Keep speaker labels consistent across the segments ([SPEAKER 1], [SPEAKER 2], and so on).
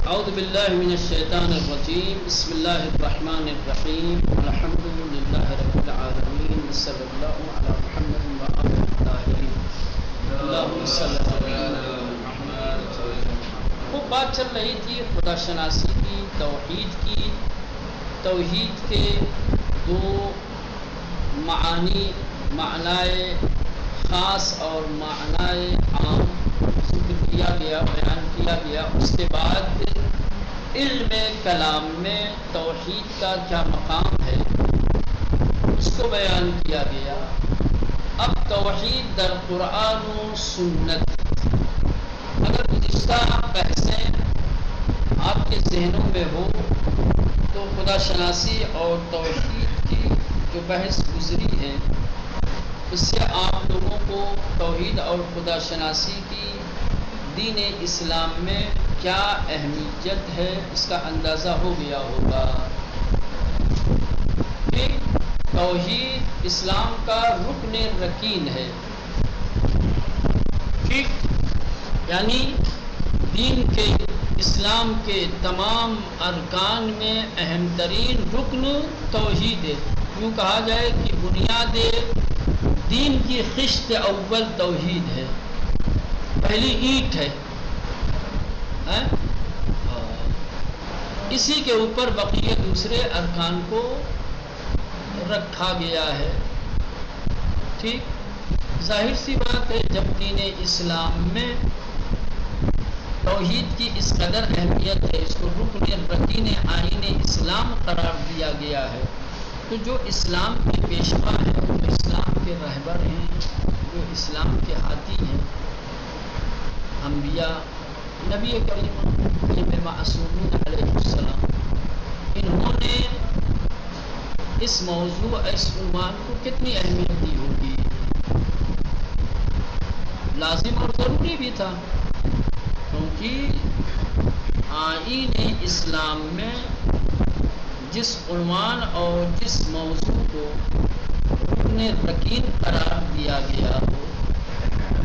[SPEAKER 1] اعوذ باللہ من الشیطان الرجیم بسم اللہ الرحمن الرحیم الحمد للہ رب العالمین صلی اللہ علی محمد وآلہ الطاہرین اللہم صلی علی محمد. وہ بات چل رہی تھی خدا شناسی کی، توحید کی. توحید کے دو معانی، معنی خاص اور معنی عام ذکر کیا گیا، بیان کیا گیا. اس کے بعد علم کلام میں توحید کا کیا مقام ہے اس کو بیان کیا گیا. اب توحید در قرآن و سنت. اگر گزشتہ بحثیں آپ کے ذہنوں میں ہو تو خدا شناسی اور توحید کی جو بحث گزری ہے اس سے آپ لوگوں کو توحید اور خدا شناسی کی دین اسلام میں کیا اہمیت ہے اس کا اندازہ ہو گیا ہوگا کہ توحید اسلام کا رکن رکین ہے. ٹھیک، یعنی دین کے، اسلام کے تمام ارکان میں اہم ترین رکن توحید ہے. یوں کہا جائے کہ بنیاد دین کی خشت اول توحید ہے، پہلی اینٹ ہے. اسی کے اوپر بقیہ دوسرے ارکان کو رکھا گیا ہے. ٹھیک، ظاہر سی بات ہے جب دین اسلام میں توحید کی اس قدر اہمیت ہے، اس کو رکن رکین آئین اسلام قرار دیا گیا ہے، تو جو اسلام کے پیشوا ہیں، جو اسلام کے رہبر ہیں، جو اسلام کے ہاتھی ہیں، انبیاء، نبی کریم معصومین علیہ السلام، انہوں نے اس موضوع، اس عنوان کو کتنی اہمیت دی ہوگی. لازم اور ضروری بھی تھا، کیونکہ آئین اسلام میں جس عنوان اور جس موضوع کو رکن رکین قرار دیا گیا ہو،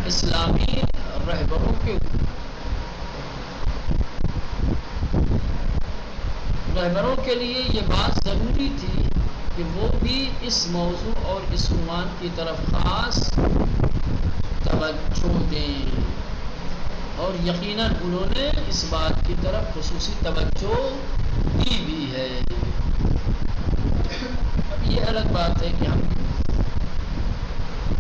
[SPEAKER 1] اسلامی رہبروں کے لیے یہ بات ضروری تھی کہ وہ بھی اس موضوع اور اس عنوان کی طرف خاص توجہ دیں، اور یقیناً انہوں نے اس بات کی طرف خصوصی توجہ دی بھی ہے. اب یہ الگ بات ہے کہ ہم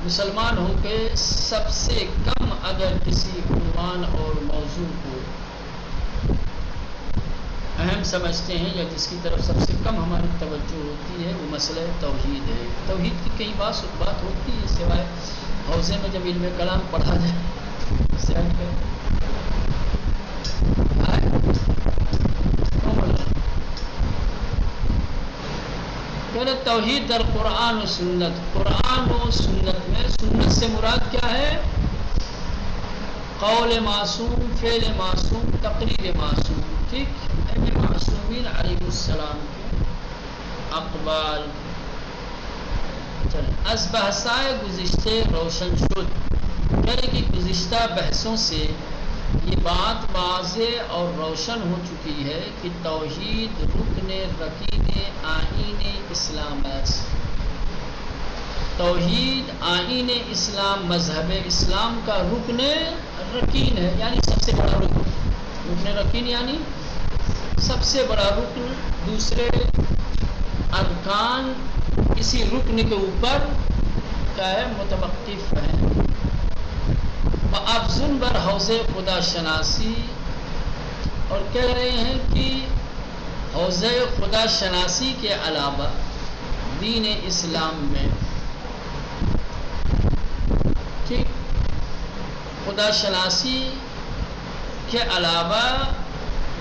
[SPEAKER 1] مسلمان ہو کے سب سے کم اگر کسی عنوان اور موضوع کو اہم سمجھتے ہیں یا جس کی طرف سب سے کم ہماری توجہ ہوتی ہے، وہ مسئلہ توحید ہے. توحید کی کئی بات ہوتی ہے سوائے حوزے میں جب علم کلام پڑھا جائے. توحید در قرآن و سنت. قرآن و سنت میں سنت سے مراد کیا ہے؟ قول معصوم، فعل معصوم، تقریر معصوم. ٹھیک، معصومین علیہ السلام کے اقوال. از بحثائے گزشتے روشن شد، یعنی کہ گزشتہ بحثوں سے یہ بات واضح اور روشن ہو چکی ہے کہ توحید رکن رکین آئین اسلام ہے. توحید آئین اسلام، مذہب اسلام کا رکن رکین ہے، یعنی سب سے بڑا رکن. رکن رکین یعنی سب سے بڑا رکن. دوسرے ارکان اسی رکن کے اوپر کیا ہے؟ متوقف ہیں. افزون بر حوض خدا شناسی، اور کہہ رہے ہیں کہ حوض خدا شناسی کے علاوہ دین اسلام میں، ٹھیک، خدا شناسی کے علاوہ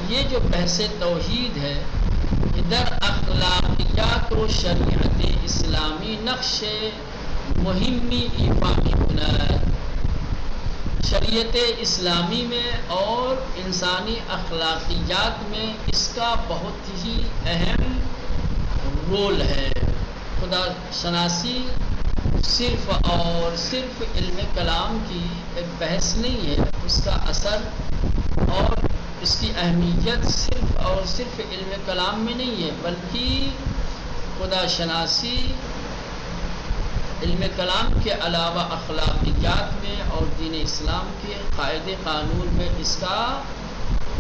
[SPEAKER 1] یہ جو بحث توحید ہے، ادھر اخلاقیات و شریعت اسلامی نقش مہمی ایفاقی بنائے. شریعت اسلامی میں اور انسانی اخلاقیات میں اس کا بہت ہی اہم رول ہے. خدا شناسی صرف اور صرف علم کلام کی ایک بحث نہیں ہے، اس کا اثر اور اس کی اہمیت صرف اور صرف علم کلام میں نہیں ہے، بلکہ خدا شناسی، علم کلام کے علاوہ اخلاقیات میں اور دین اسلام کے قاعدے قانون میں اس کا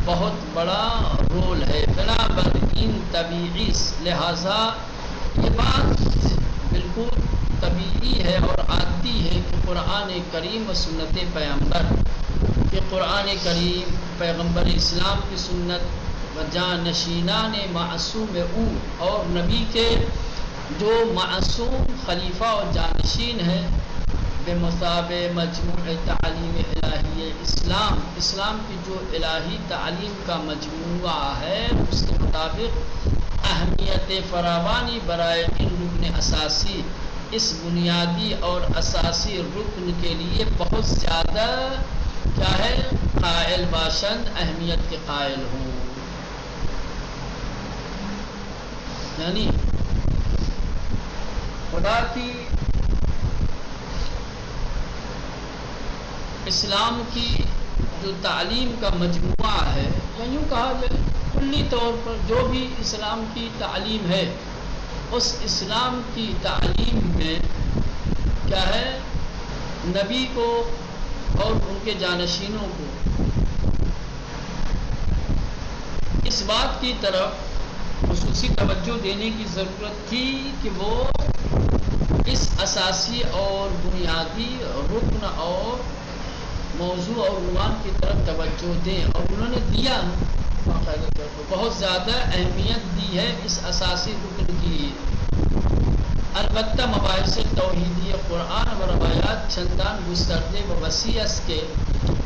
[SPEAKER 1] بہت بڑا رول ہے۔ بنابراین طبیعی لہذا یہ بات بالکل طبیعی ہے اور عادی ہے کہ قرآن کریم و سنت پیغمبر، کہ قرآن کریم پیغمبر اسلام کی سنت و جانشینان معصوم او اور نبی کے جو معصوم خلیفہ اور جانشین ہیں بمطابق مجموع تعلیم الہی اسلام کی جو الہی تعلیم کا مجموعہ ہے، اس کے مطابق اہمیت فراوانی برائے ان رکن اساسی، اس بنیادی اور اساسی رکن کے لیے بہت زیادہ کیا ہے قائل باشند، اہمیت کے قائل ہوں۔ یعنی خدا کی اسلام کی جو تعلیم کا مجموعہ ہے، یا یوں کہا جائے کلی طور پر جو بھی اسلام کی تعلیم ہے، اس اسلام کی تعلیم میں کیا ہے نبی کو اور ان کے جانشینوں کو اس بات کی طرف خصوصی توجہ دینے کی ضرورت تھی کہ وہ اس اساسی اور بنیادی رکن اور موضوع اور عنوان کی طرف توجہ دیں، اور انہوں نے دیا بہت زیادہ اہمیت دی ہے اس اساسی رکن کی۔ البتہ مباحث توحیدی قرآن و روایات چندان گستردے و وسیع کے،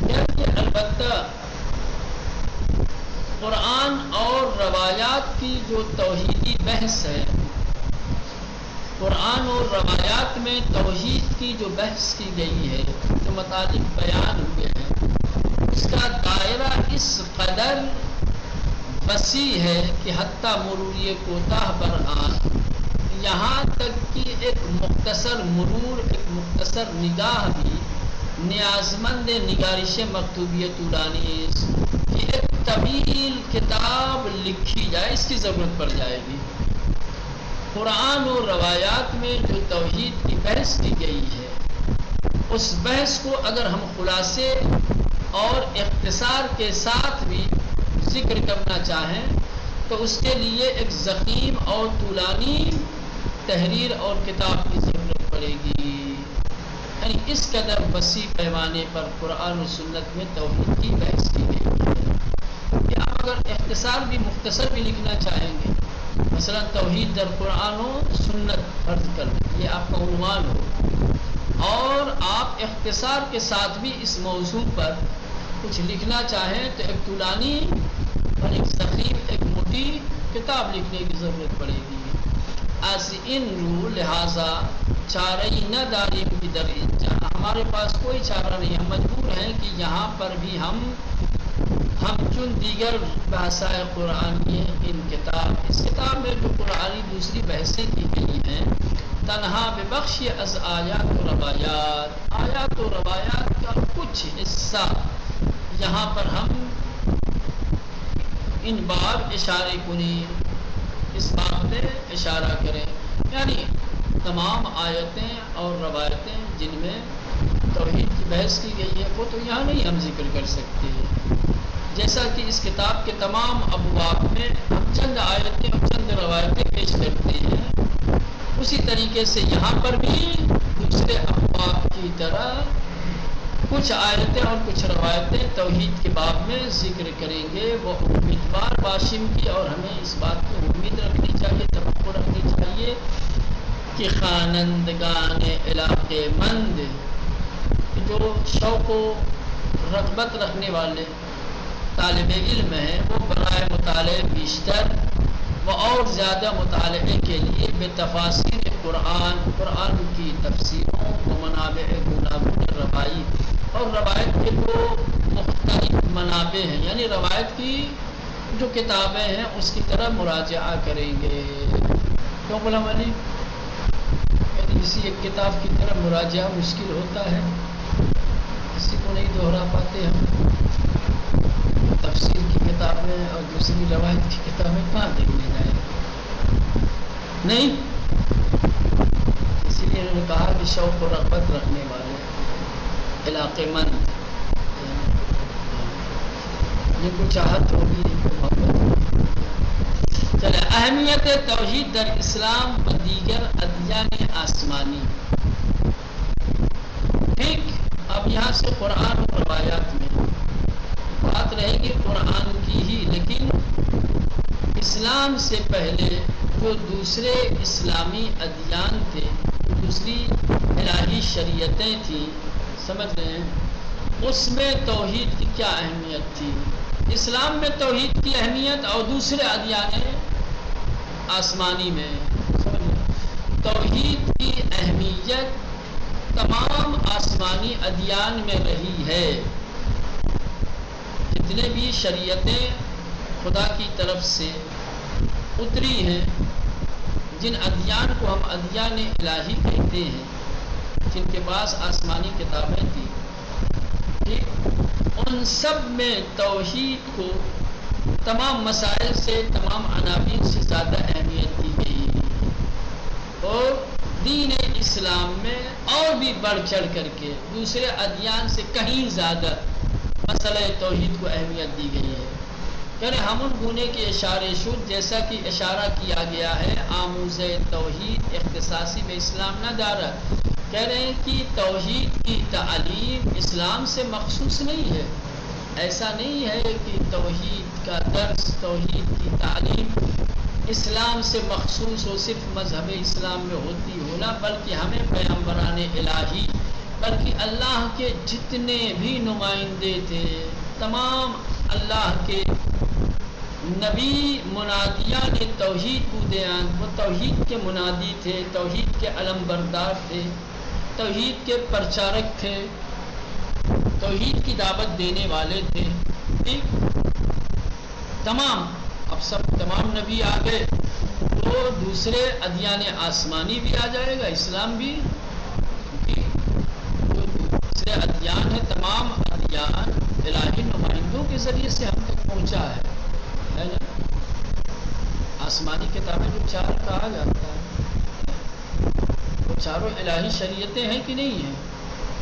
[SPEAKER 1] یعنی البتہ قرآن اور روایات کی جو توحیدی بحث ہے، قرآن اور روایات میں توحید کی جو بحث کی گئی ہے، جو مطالب بیان ہوئے ہیں، اس کا دائرہ اس قدر وسیع ہے کہ حتیٰ مروری کوتاہ برآن، یہاں تک کہ ایک مختصر مرور، ایک مختصر نگاہ بھی نیازمند نگارش مکتوبیت طولانیز کہ ایک طویل کتاب لکھی جائے، اس کی ضرورت پڑ جائے گی۔ قرآن اور روایات میں جو توحید کی بحث کی گئی ہے، اس بحث کو اگر ہم خلاصے اور اختصار کے ساتھ بھی ذکر کرنا چاہیں تو اس کے لیے ایک ضخیم اور طولانی تحریر اور کتاب کی ضرورت پڑے گی۔ یعنی اس قدر وسیع پیمانے پر قرآن و سنت میں توحید کی بحث کی گئی ہے کہ آپ اگر اختصار بھی مختصر بھی لکھنا چاہیں گے، مثلا توحید در قرآن و سنت فرض کر یہ آپ کا عنوان ہو، اور آپ اختصار کے ساتھ بھی اس موضوع پر کچھ لکھنا چاہیں تو ایک طولانی اور ایک ضخیم، ایک موٹی کتاب لکھنے کی ضرورت پڑے گی۔ از ان رو لہذا چارہ نہ داریم کی در انجا، ہمارے پاس کوئی چارہ نہیں، ہم مجبور ہیں کہ یہاں پر بھی ہم چون دیگر بحثائے قرآنی ان کتاب، اس کتاب میں جو قرآنی دوسری بحثیں کی گئی ہیں، تنہا ببخش از آیات و روایات، آیات و روایات کا کچھ حصہ یہاں پر ہم ان باب اشارے کنیں، اس باب میں اشارہ کریں، یعنی تمام آیتیں اور روایتیں جن میں توحید کی بحث کی گئی ہے وہ تو یہاں نہیں ہم ذکر کر سکتے، جیسا کہ اس کتاب کے تمام ابواب میں ہم چند آیتیں اور چند روایتیں پیش کرتے ہیں، اسی طریقے سے یہاں پر بھی دوسرے ابواب کی طرح کچھ آیتیں اور کچھ روایتیں توحید کے باب میں ذکر کریں گے۔ وہ امیدوار باشم کی، اور ہمیں اس بات کی امید رکھنی چاہیے، توقع رکھنی چاہیے کہ خوانندگان علاقے مند جو شوق و رغبت رکھنے والے طالب علم ہیں، وہ برائے مطالعے بیشتر و اور زیادہ مطالعے کے لیے بے تفاسیر قرآن کی تفسیروں و منابع گوناگون روائی اور روایت کے جو مختلف منابع ہیں، یعنی روایت کی جو کتابیں ہیں اس کی طرح مراجعہ کریں گے۔ کیوں غلام علی؟ یعنی کسی ایک کتاب کی طرح مراجعہ مشکل ہوتا ہے، کسی کو نہیں دوہرا پاتے ہم، تفسیر کی کتاب دوسری روایت کی کتابیں کہاں دیکھنے جائیں؟ نہیں، اسی لیے انہوں نے کہا کہ شوق و رغبت رکھنے والے علاقے مند جن کو چاہت ہوگی، جن کو محبت ہوگی۔ چلے، اہمیت توحید در اسلام و دیگر ادیان آسمانی۔ ٹھیک، اب یہاں سے قرآن و روایات میں بات رہے گی قرآن کی ہی، لیکن اسلام سے پہلے جو دوسرے اسلامی ادیان تھے، دوسری الہی شریعتیں تھیں، سمجھ رہے ہیں، اس میں توحید کی کیا اہمیت تھی؟ اسلام میں توحید کی اہمیت اور دوسرے ادیان آسمانی میں توحید کی اہمیت تمام آسمانی ادیان میں رہی ہے۔ جتنے بھی شریعتیں خدا کی طرف سے اتری ہیں، جن ادیان کو ہم ادیان الہی کہتے ہیں، جن کے پاس آسمانی کتابیں تھیں، ان سب میں توحید کو تمام مسائل سے، تمام عناوین سے زیادہ اہمیت دی گئی، اور دین اسلام میں اور بھی بڑھ چڑھ کر کے دوسرے ادیان سے کہیں زیادہ مسئلہ توحید کو اہمیت دی گئی ہے۔ کہ ہم گونے کے اشارے شد، جیسا کہ اشارہ کیا گیا ہے، آموز توحید اختصاصی میں اسلام نہ دارا، کہہ رہے ہیں کہ توحید کی تعلیم اسلام سے مخصوص نہیں ہے۔ ایسا نہیں ہے کہ توحید کا درس، توحید کی تعلیم اسلام سے مخصوص ہو، صرف مذہب اسلام میں ہوتی ہونا، بلکہ ہمیں پیغمبران الہی، بلکہ اللہ کے جتنے بھی نمائندے تھے، تمام اللہ کے نبی منادیان توحید بودیان، وہ توحید کے منادی تھے، توحید کے علم بردار تھے، توحید کے پرچارک تھے، توحید کی دعوت دینے والے تھے۔ تمام، اب سب تمام نبی آ گئے تو دوسرے ادیان آسمانی بھی آ جائے گا، اسلام بھی، جو دوسرے ادیان ہیں، تمام ادیان الہی نمائندوں کے ذریعے سے ہم تک پہنچا ہے نا؟ آسمانی کتابیں جو چار کہا جاتا ہے، وہ چاروں الہی شریعتیں ہیں کہ نہیں ہیں؟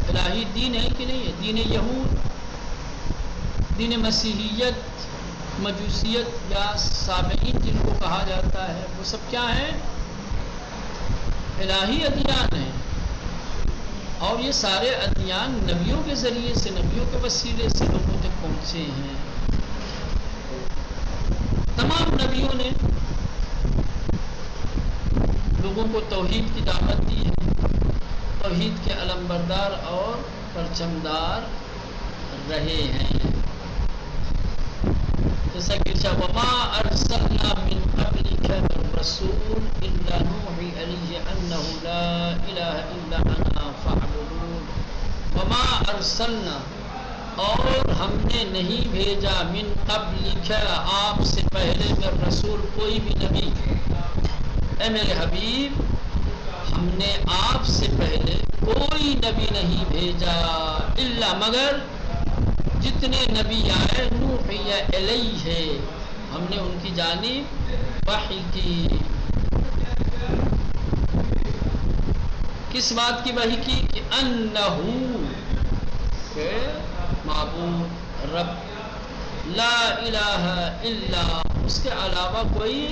[SPEAKER 1] الہی دین ہے کہ نہیں ہے؟ دین یہود، دین مسیحیت، مجوسیت یا سابعین جن کو کہا جاتا ہے، وہ سب کیا ہیں؟ الہی ادیان ہیں، اور یہ سارے ادیان نبیوں کے ذریعے سے، نبیوں کے وسیلے سے لوگوں تک پہنچے ہیں۔ تمام نبیوں نے لوگوں کو توحید کی دعوت دی ہے، توحید کے علم بردار اور پرچمدار رہے ہیں۔ جیسا کہ وَمَا أَرْسَلْنَا مِن قَبْلِكَ مِن رَّسُولٍ إِلَّا نُوحِي إِلَيْهِ أَنَّهُ لَا إِلَٰهَ إِلَّا أَنَا فَاعْبُدُونِ۔ وَمَا أَرْسَلْنَا، اور ہم نے نہیں بھیجا، من قبلک، آپ سے پہلے، میں رسول، کوئی بھی نبی، اے میرے حبیب، ہم نے آپ سے پہلے کوئی نبی نہیں بھیجا، الا، مگر جتنے نبی آئے، نوحی الیہ، ہم نے ان کی جانب وحی کی۔ کس بات کی وحی کی؟ کہ انہو، کہ معبود، رب، لا الہ الا، اس کے علاوہ کوئی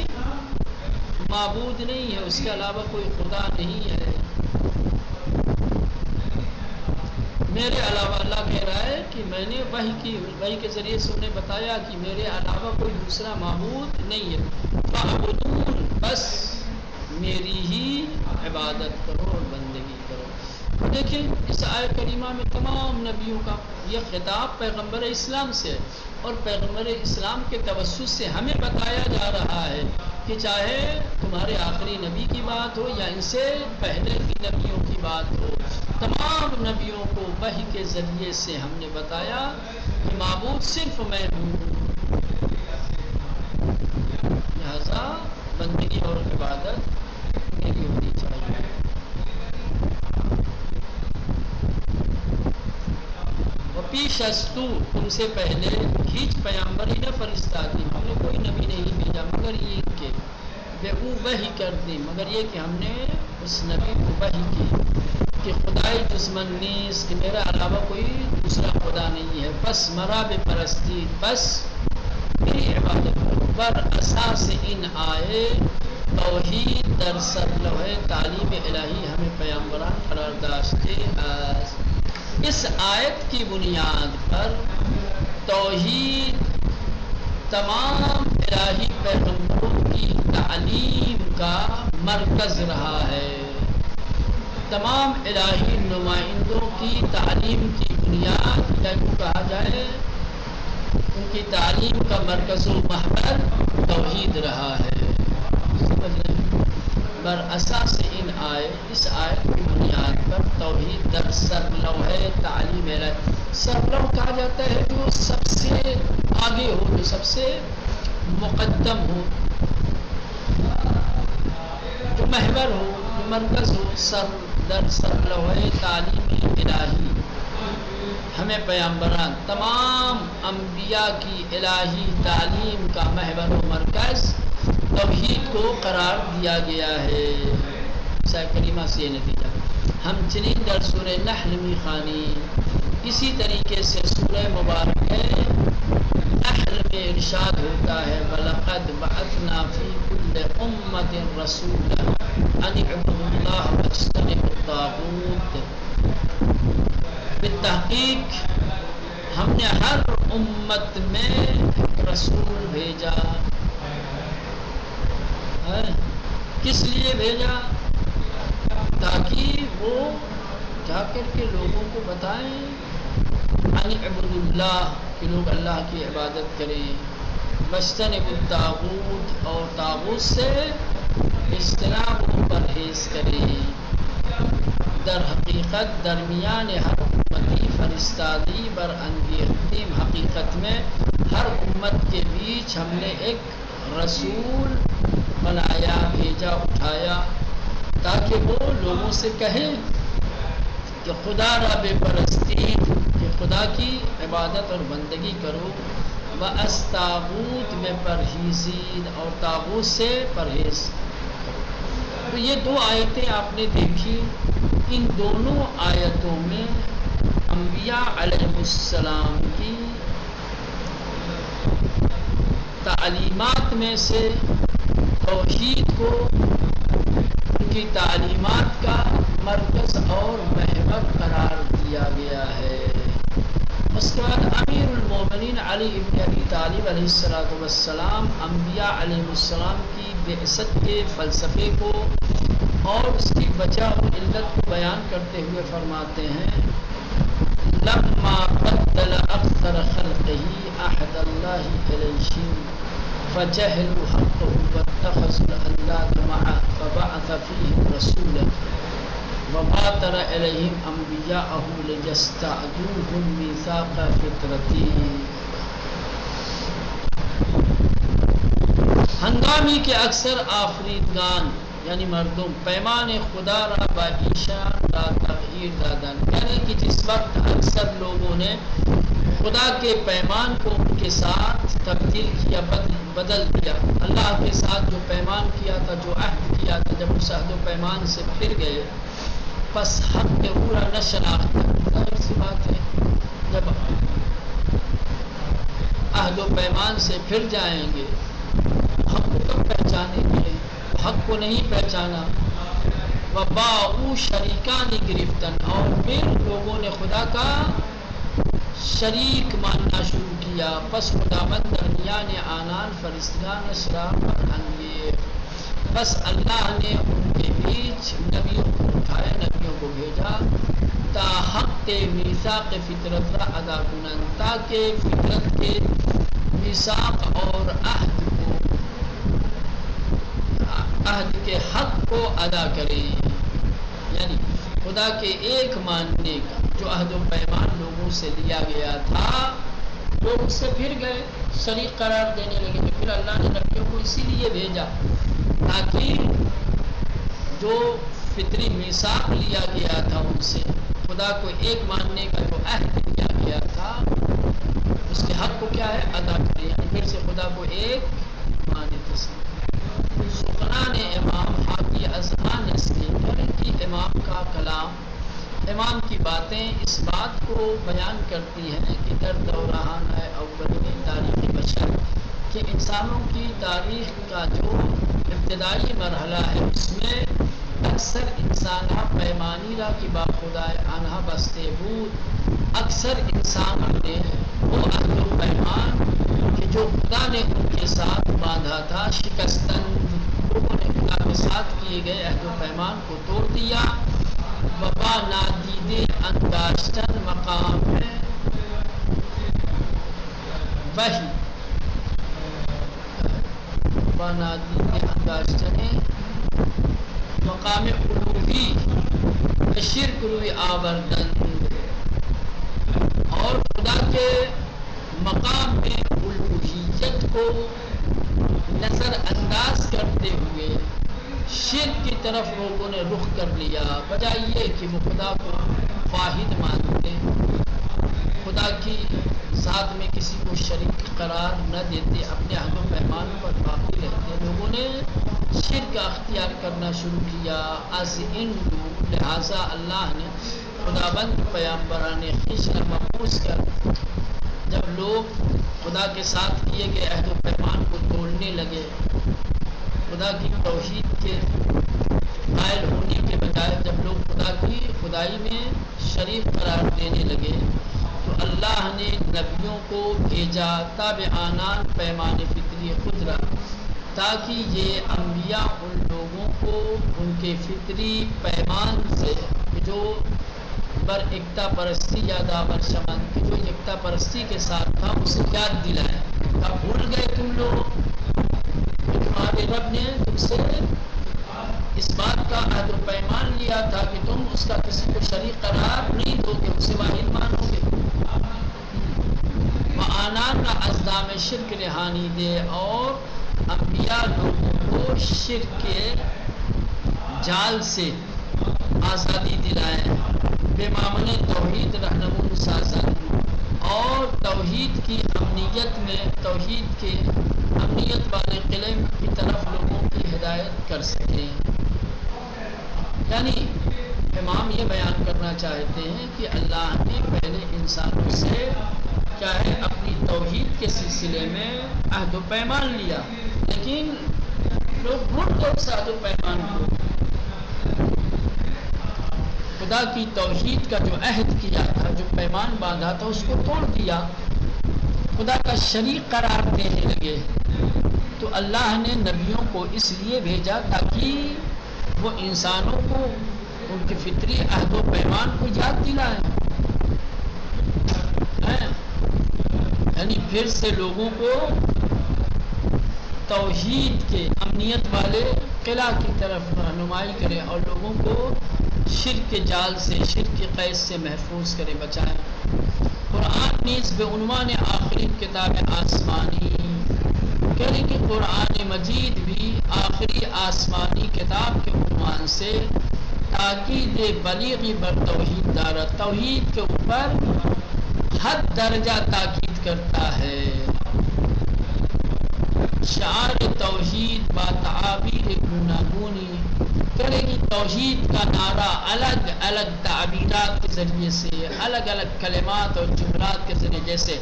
[SPEAKER 1] معبود نہیں ہے، اس کے علاوہ کوئی خدا نہیں ہے، میرے علاوہ۔ اللہ کہہ رہا ہے کہ میں نے وحی کی، وحی کے ذریعے سے انہیں بتایا کہ میرے علاوہ کوئی دوسرا معبود نہیں ہے، فاعبدون، بس میری ہی عبادت کرو اور بندگی کرو۔ دیکھیں اس آیت کریمہ میں تمام نبیوں کا یہ خطاب پیغمبر اسلام سے ہے، اور پیغمبر اسلام کے توسط سے ہمیں بتایا جا رہا ہے کہ چاہے تمہارے آخری نبی کی بات ہو یا ان سے پہلے کی نبیوں کی بات ہو، تمام نبیوں کو وحی کے ذریعے سے ہم نے بتایا کہ معبود صرف میں ہوں، لہذا بندگی اور عبادت میری ہونی چاہیے۔ اور پیش شستو تم سے پہلے ہیچ پیامبر ہی نہ فرستادی، ہم نے کوئی نبی نہیں بھیجا مگر یہ کہ بے او وحی کر دی، مگر یہ کہ ہم نے اس نبی کو وحی کی کہ خدای دشمن نیز، کہ میرا علاوہ کوئی دوسرا خدا نہیں ہے، بس مرا بے پرستی، بس میری عبادت کرو، بر اساس ان آئے توحید در سر لوح تعلیم الہی ہمیں پیامبران قرار داشتے از۔ اس آیت کی بنیاد پر توحید تمام الہی پیغمبروں کی تعلیم کا مرکز رہا ہے، تمام الہی نمائندوں کی تعلیم کی بنیاد یا یوں کہا جائے ان کی تعلیم کا مرکز و محور توحید رہا ہے۔ سمجھ رہے ہیں؟ بر اساس ان آئے، اس آیت کی بنیاد پر توحید در سر لوح تعلیم الہی، سر لوح کہا جاتا ہے جو سب سے آگے ہو، جو سب سے مقدم ہو، جو محور ہو، جو مرکز ہو، در سر لوح تعلیم الہی ہمیں پیامبران تمام انبیاء کی الہی تعلیم کا محور و مرکز توحید کو قرار دیا گیا ہے۔ سورہ کریمہ سے یہ نتیجہ ہم چنین در سورہ نحل میں خوانی، اسی طریقے سے سورہ مبارکہ نحل میں ارشاد ہوتا ہے وَلَقَدْ بَعَثْنَا فِي كُلِّ أُمَّةٍ رَسُولًا أَنِ اعْبُدُوا اللَّهَ وَاجْتَنِبُوا الطَّاغُوتَ، بالتحقیق ہم نے ہر امت میں رسول بھیجا، کس لیے بھیجا؟ تاکہ وہ جا کر کے لوگوں کو بتائیں ان اعبدوا اللہ، کہ لوگ اللہ کی عبادت کریں، واجتنبوا الطاغوت، اور طاغوت سے اجتناب و پرہیز کریں۔ در حقیقت درمیان ہر امتی فرستادی بر انگیختیم، حقیقت میں ہر امت کے بیچ ہم نے ایک رسول بنایا، بھیجا، اٹھایا، تاکہ وہ لوگوں سے کہیں کہ خدا را بے پرستی، کہ خدا کی عبادت اور بندگی کرو، وَأَس طاغوت میں پرہیزید، اور طاغوت سے پرہیز۔ تو یہ دو آیتیں آپ نے دیکھی، ان دونوں آیتوں میں انبیاء علیہ السلام کی تعلیمات میں سے توحید کو ان کی تعلیمات کا مرکز اور محور قرار دیا گیا ہے۔ اس کے بعد امیر المومنین علی ابن ابی طالب علیہ السلام انبیاء علیہ السلام کی بعثت کے فلسفے کو اور اس کی وجہ اور علت کو بیان کرتے ہوئے فرماتے ہیں لما بدل اکثر خلقه عهد الله الیہم فجهلوا حقه واتخذوا الانداد معه فبعث فيهم رسولا وبعث الیہم انبیاءه لیستعدوهم میثاق فطرتی۔ ہنگامی کے اکثر آفریدگان یعنی مردم پیمان خدا را با ایشان را تغییر دادن، یعنی کہ جس وقت اکثر لوگوں نے خدا کے پیمان کو ان کے ساتھ تبدیل کیا، بدل دیا، اللہ کے ساتھ جو پیمان کیا تھا، جو عہد کیا تھا، جب اس عہد و پیمان سے پھر گئے، پس حق کے پورا نہ شناخت، ظاہر سی بات ہے جب عہد و پیمان سے پھر جائیں گے حق کو کب پہچانیں گے؟ حق کو نہیں پہچانا، وباؤ شریکانی گرفتن، اور پھر لوگوں نے خدا کا شریک ماننا شروع کیا، پس خداوند درمیان آنان فرشتگان اشراف انگیخت، بس اللہ نے ان کے بیچ نبیوں کو اٹھائے، نبیوں کو بھیجا تا حق کے میثاق فطرت را ادا کنن، تاکہ فطرت کے میثاق اور عہد کے حق کو ادا کریں، یعنی خدا کے ایک ماننے کا جو عہد و پیمان لوگوں سے لیا گیا تھا، لوگ اس سے پھر گئے، شریک قرار دینے لگے، تو پھر اللہ نے نبیوں کو اسی لیے بھیجا تاکہ جو فطری میثاق لیا گیا تھا ان سے، خدا کو ایک ماننے کا جو عہد لیا گیا تھا اس کے حق کو کیا ہے ادا کرے، یعنی پھر سے خدا کو ایک مانے تسلیم۔ سخنا نے امام حاکی ازہان نے اس لیے کہ امام کا کلام، امام کی باتیں اس بات کو بیان کرتی ہیں کہ در دوران اولی تاریخ بشر کہ انسانوں کی تاریخ کا جو ابتدائی مرحلہ ہے اس میں اکثر انسانہ پیمانی را کی با خدای آنہا بستے بود، اکثر انسانوں نے وہ عہد و پیمان کہ جو خدا نے ان کے ساتھ باندھا تھا شکستن، لوگوں نے خدا کے ساتھ کیے گئے عہد و پیمان کو توڑ دیا، وبا نادیدے انداشتن مقام ہے وہی وبا نادیدے انداشتن مقام الوہی شرک روی آوردن، اور خدا کے مقام میں الوہیت کو نظر انداز کرتے ہوئے شرک کی طرف لوگوں نے رخ کر لیا، بجائے یہ کہ وہ خدا کو واحد مانتے، خدا کی ذات میں کسی کو شریک قرار نہ دیتے، اپنے عہد و پیمان پر باقی رہتے، لوگوں نے شرک اختیار کرنا شروع کیا۔ از ان لہٰذا اللہ نے خداوند پیامبران خویش را مبعوث کر، جب لوگ خدا کے ساتھ کیے گئے عہد و پیمان کو توڑنے لگے، خدا کی توحید کے قائل ہونے کے بجائے جب لوگ خدا کی خدائی میں شریک قرار دینے لگے، تو اللہ نے نبیوں کو بھیجا تابعانان پیمان فطری خود را، تاکہ یہ انبیاء ان لوگوں کو ان کے فطری پیمان سے جو بر یکتا پرستی یا داور شمن کی جو یکتا پرستی کے ساتھ تھا اسے یاد دلائے۔ اب بھول گئے تم لوگ، تمہارے رب نے تم سے اس بات کا عہد و پیمان لیا تھا کہ تم اس کا کسی کو شریک قرار نہیں دو گے، اسے واحد مانو گے۔ آنان کا ازدام شرک رہانی دے، اور انبیاء لوگوں کو شرک کے جال سے آزادی دلائیں، بے معاملے توحید رہنمون سازن، اور توحید کی امنیت میں توحید کے امنیت والے قلعے کی طرف لوگوں کی ہدایت کر سکیں۔ یعنی امام یہ بیان کرنا چاہتے ہیں کہ اللہ نے پہلے انسانوں سے کیا ہے اپنی توحید کے سلسلے میں عہد و پیمان لیا، لیکن لوگ بھول گئے اس عہد و پیمان کو، خدا کی توحید کا جو عہد کیا تھا، جو پیمان باندھا تھا، اس کو توڑ دیا، خدا کا شریک قرار دینے لگے۔ تو اللہ نے نبیوں کو اس لیے بھیجا تاکہ وہ انسانوں کو ان کے فطری عہد و پیمان کو یاد دلائیں، یعنی پھر سے لوگوں کو توحید کے امنیت والے قلعہ کی طرف رہنمائی کرے، اور لوگوں کو شرک کے جال سے، شرک کے قید سے محفوظ کرے، بچائیں۔ قرآن نیز بے عنوان آخری کتاب آسمانی، کہنے کہ قرآن مجید بھی آخری آسمانی کتاب کے عنوان سے تاکید بلیغی بر توحید دارا، توحید کے اوپر حد درجہ تاکید کرتا ہے۔ شعار توحید با تعابیر گوناگونی، کرے گی توحید کا نعرہ الگ الگ تعبیرات کے ذریعے سے، الگ الگ کلمات اور جملات کے ذریعے، جیسے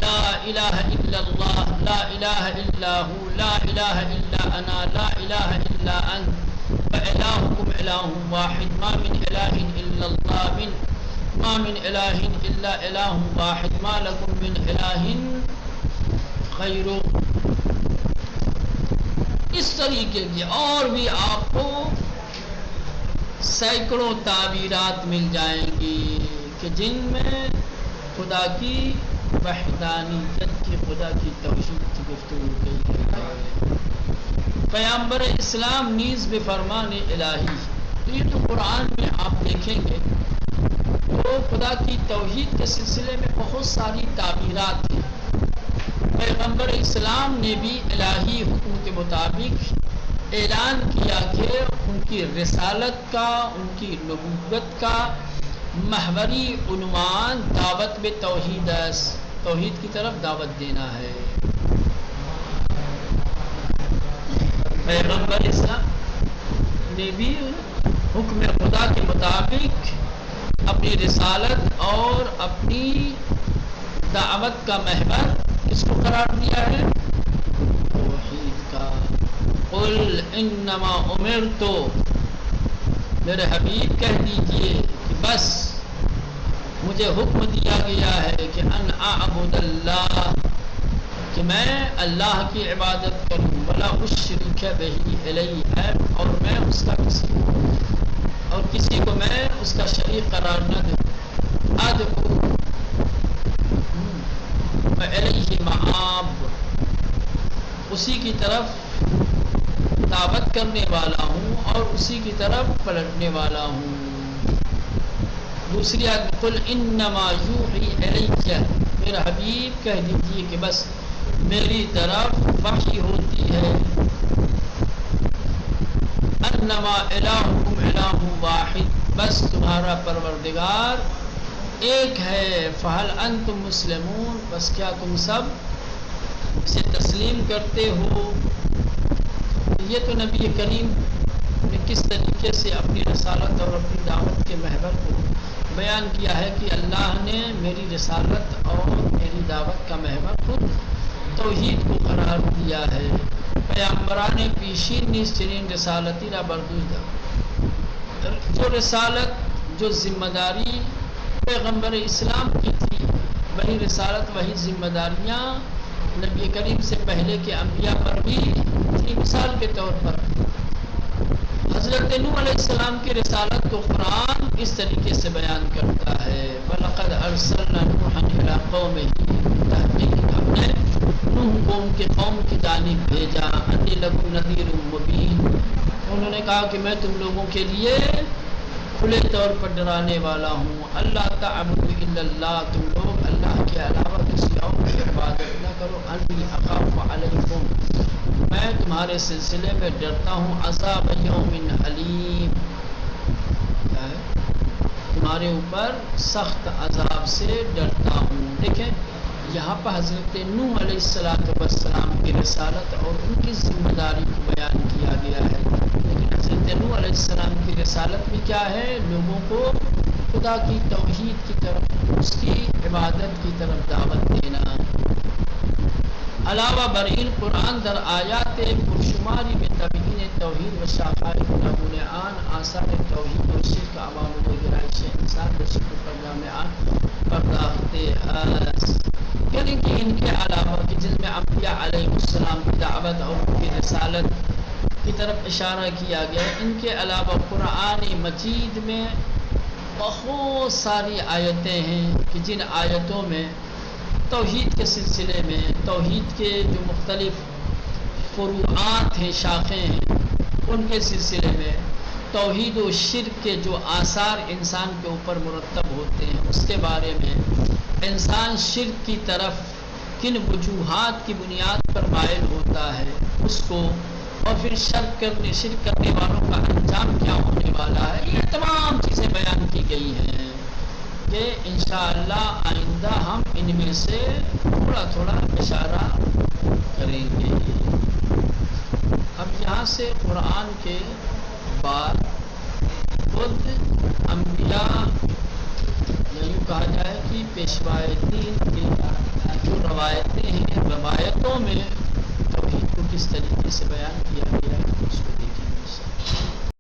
[SPEAKER 1] لا الہ الا اللہ، لا الہ الا ہو، لا الہ الا انا، لا الہ الا انت، وإلہکم الہ واحد، ما من الہ الا اللہ، ما من الہ الا الہ واحد، ما لکم من الہ غیرہ۔ اس طریقے کی اور بھی آپ کو سینکڑوں تعبیرات مل جائیں گی کہ جن میں خدا کی وحدانیت کی، خدا کی توحید کی گفتگو کی ہے۔ پیامبر اسلام نیز بے فرمان الہی، تو یہ تو قرآن میں آپ دیکھیں گے تو خدا کی توحید کے سلسلے میں بہت ساری تعبیرات ہیں۔ پیغمبر اسلام نے بھی الہی حکم کے مطابق اعلان کیا کہ ان کی رسالت کا، ان کی نبوت کا محوری عنوان دعوت بے توحید است، توحید کی طرف دعوت دینا ہے۔ پیغمبر اسلام نے بھی حکم خدا کے مطابق اپنی رسالت اور اپنی دعوت کا محور کس کو قرار دیا ہے؟ توحید کا۔ قل انما امرت، میرے حبیب کہہ دیجئے کہ بس مجھے حکم دیا گیا ہے کہ ان اعبد اللہ، کہ میں اللہ کی عبادت کروں، ولا اشرک بہ الیہ، اور میں اس کا کسی کو میں اس کا شریک قرار نہ دوں، ادعو الیہ مآب، اسی کی طرف دعوت کرنے والا ہوں اور اسی کی طرف پلٹنے والا ہوں۔ دوسری آیت قل انما یوحی الیہ، میرا حبیب کہہ دیجیے کہ بس میری طرف وحی ہوتی ہے، انما الہکم الہ واحد، بس تمہارا پروردگار ایک ہے، فہل انتم مسلمون، بس کیا تم سب اسے تسلیم کرتے ہو؟ یہ تو نبی کریم نے کس طریقے سے اپنی رسالت اور اپنی دعوت کے محور کو بیان کیا ہے کہ اللہ نے میری رسالت اور میری دعوت کا محور خود توحید کو قرار دیا ہے۔ پیامبران پیشین نیز چنین رسالتی را بردوزدہ، جو رسالت جو ذمہ داری پیغمبر اسلام کی تھی، وہی رسالت وہی ذمہ داریاں نبی کریم سے پہلے کے انبیاء پر بھی تھی۔ مثال کے طور پر حضرت نوح علیہ السلام کی رسالت کو قرآن اس طریقے سے بیان کرتا ہے، وَلَقَدْ أَرْسَلْنَا نُوحًا إِلَىٰ قَوْمِهِ، تحقیق ہم نے نوح کو ان کے قوم کی جانب بھیجا، أَنِّي لَكُمْ نَذِيرٌ مُّبِينٌ، انہوں نے کہا کہ میں تم لوگوں کے لیے کھلے طور پر ڈرانے والا ہوں، اللہ تعبدوا الا اللہ، تم لوگ اللہ کے علاوہ کسی اور کی عبادت نہ کرو، انی اخاف علیکم، میں تمہارے سلسلے میں ڈرتا ہوں، عذاب یوم علیم، تمہارے اوپر سخت عذاب سے ڈرتا ہوں۔ دیکھیں یہاں پر حضرت نوح علیہ السلام کی رسالت اور ان کی ذمہ داری کو بیان کیا گیا ہے، لیکن حضرت نوح علیہ السلام کی رسالت بھی کیا ہے؟ لوگوں کو خدا کی توحید کی طرف، اس کی عبادت کی طرف دعوت دینا۔ علاوہ برین قرآن در آیات پرشماری میں تبیین توحید و شاخائے گناہون آن، آثار توحید و شرک، عوامل و گرائش انسان و شرک پر جامعان پرداختے اس، یعنی کہ ان کے علاوہ کہ جس میں انبیاء علیہ السلام کی دعوت اور ان کی رسالت کی طرف اشارہ کیا گیا، ان کے علاوہ قرآن مجید میں بہت ساری آیتیں ہیں کہ جن آیتوں میں توحید کے سلسلے میں، توحید کے جو مختلف فروعات ہیں، شاخیں ہیں، ان کے سلسلے میں توحید و شرک کے جو آثار انسان کے اوپر مرتب ہوتے ہیں اس کے بارے میں، انسان شرک کی طرف کن وجوہات کی بنیاد پر مائل ہوتا ہے اس کو، اور پھر شرک کرنے والوں کا انجام کیا ہونے والا ہے، یہ تمام چیزیں بیان کی گئی ہیں کہ انشاءاللہ آئندہ ہم ان میں سے تھوڑا تھوڑا اشارہ کریں گے۔ اب یہاں سے قرآن کے بعد خود انبیاء، یا یوں کہا جائے کہ پیشوائے دین کی جو روایتیں ہیں، روایتوں میں توحید کو کس طریقے سے بیان کیا